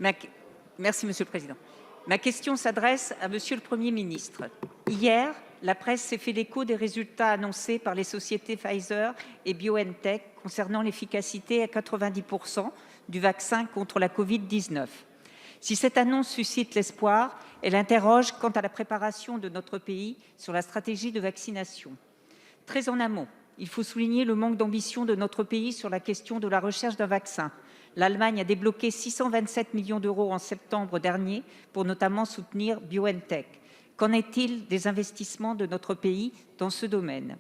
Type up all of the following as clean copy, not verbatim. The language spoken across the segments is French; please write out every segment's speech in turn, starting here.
Ma- Merci, Monsieur le Président. Ma question s'adresse à Monsieur le Premier ministre. Hier, la presse s'est fait l'écho des résultats annoncés par les sociétés Pfizer et BioNTech concernant l'efficacité à 90% du vaccin contre la Covid-19. Si cette annonce suscite l'espoir, elle interroge quant à la préparation de notre pays sur la stratégie de vaccination. Très en amont, il faut souligner le manque d'ambition de notre pays sur la question de la recherche d'un vaccin. L'Allemagne a débloqué 627 millions d'euros en septembre dernier pour notamment soutenir BioNTech. Qu'en est-il des investissements de notre pays dans ce domaine ?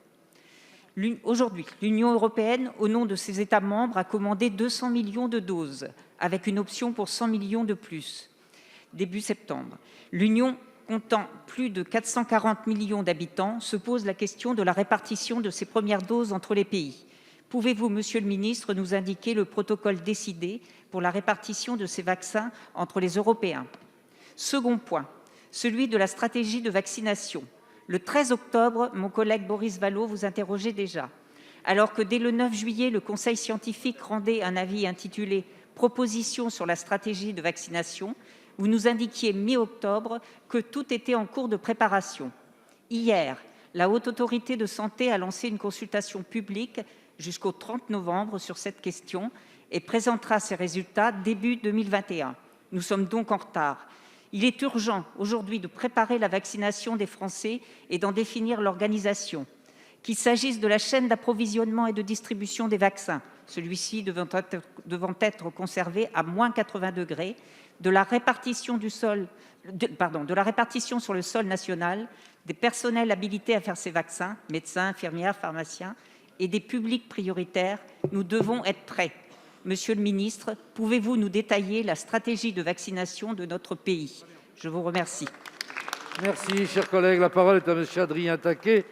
Aujourd'hui, l'Union européenne, au nom de ses États membres, a commandé 200 millions de doses, avec une option pour 100 millions de plus, début septembre. L'Union comptant plus de 440 millions d'habitants, se pose la question de la répartition de ces premières doses entre les pays. Pouvez-vous, Monsieur le Ministre, nous indiquer le protocole décidé pour la répartition de ces vaccins entre les Européens ? Second point, celui de la stratégie de vaccination. Le 13 octobre, mon collègue Boris Vallaud vous interrogeait déjà. Alors que dès le 9 juillet, le Conseil scientifique rendait un avis intitulé « Proposition sur la stratégie de vaccination », vous nous indiquiez mi-octobre que tout était en cours de préparation. Hier, la Haute Autorité de Santé a lancé une consultation publique jusqu'au 30 novembre sur cette question et présentera ses résultats début 2021. Nous sommes donc en retard. Il est urgent aujourd'hui de préparer la vaccination des Français et d'en définir l'organisation. Qu'il s'agisse de la chaîne d'approvisionnement et de distribution des vaccins, celui-ci devant être conservé à moins 80 degrés, de la répartition sur le sol national, des personnels habilités à faire ces vaccins, médecins, infirmières, pharmaciens, et des publics prioritaires, nous devons être prêts. Monsieur le ministre, pouvez-vous nous détailler la stratégie de vaccination de notre pays ? Je vous remercie. Merci, chers collègues. La parole est à M. Adrien Taquet,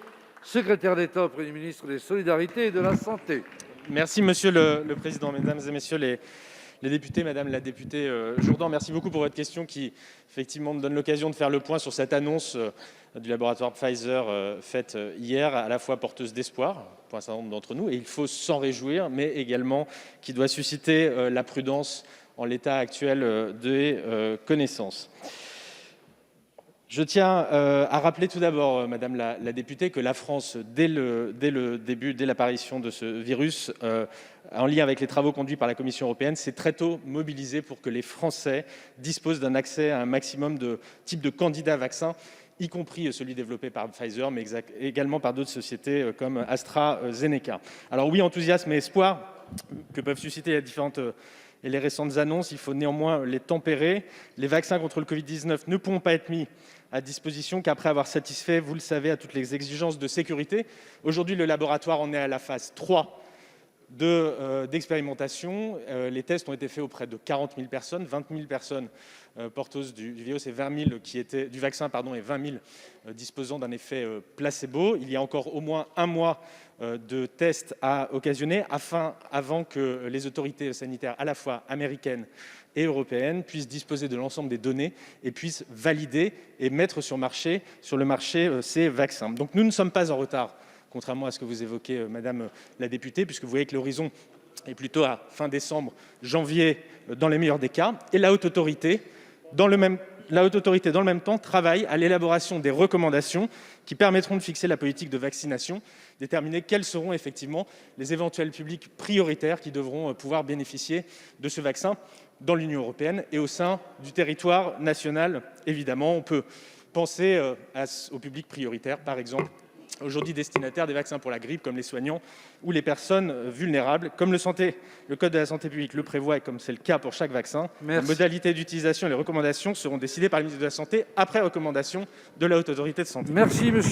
secrétaire d'État auprès du ministre des Solidarités et de la Santé. Merci, Monsieur le Président, Mesdames et Messieurs les députés, Madame la députée Jourdan, merci beaucoup pour votre question qui, effectivement, me donne l'occasion de faire le point sur cette annonce du laboratoire Pfizer faite hier, à la fois porteuse d'espoir pour un certain nombre d'entre nous, et il faut s'en réjouir, mais également qui doit susciter la prudence en l'état actuel des connaissances. Je tiens à rappeler tout d'abord, Madame la députée, que la France, dès l'apparition de ce virus, en lien avec les travaux conduits par la Commission européenne, s'est très tôt mobilisée pour que les Français disposent d'un accès à un maximum de types de candidats vaccins, y compris celui développé par Pfizer, mais également par d'autres sociétés comme AstraZeneca. Alors oui, enthousiasme et espoir que peuvent susciter les différentes et les récentes annonces, il faut néanmoins les tempérer. Les vaccins contre le Covid-19 ne pourront pas être mis à disposition qu'après avoir satisfait, vous le savez, à toutes les exigences de sécurité. Aujourd'hui, le laboratoire en est à la phase 3 d'expérimentation. Les tests ont été faits auprès de 40 000 personnes, 20 000 personnes porteuses du virus et 20 000 du vaccin et 20 000 disposant d'un effet placebo. Il y a encore au moins un mois de tests à occasionner avant que les autorités sanitaires à la fois américaines et européennes puissent disposer de l'ensemble des données et puissent valider et mettre sur le marché ces vaccins. Donc nous ne sommes pas en retard, contrairement à ce que vous évoquez, Madame la députée, puisque vous voyez que l'horizon est plutôt à fin décembre, janvier, dans les meilleurs des cas. Et la Haute Autorité, dans le même temps, travaille à l'élaboration des recommandations qui permettront de fixer la politique de vaccination, déterminer quels seront effectivement les éventuels publics prioritaires qui devront pouvoir bénéficier de ce vaccin dans l'Union européenne et au sein du territoire national. Évidemment, on peut penser aux publics prioritaires, par exemple, aujourd'hui destinataires des vaccins pour la grippe, comme les soignants ou les personnes vulnérables. Comme le Code de la santé publique le prévoit et comme c'est le cas pour chaque vaccin, les modalités d'utilisation et les recommandations seront décidées par le ministre de la Santé après recommandation de la Haute Autorité de Santé. Merci, monsieur.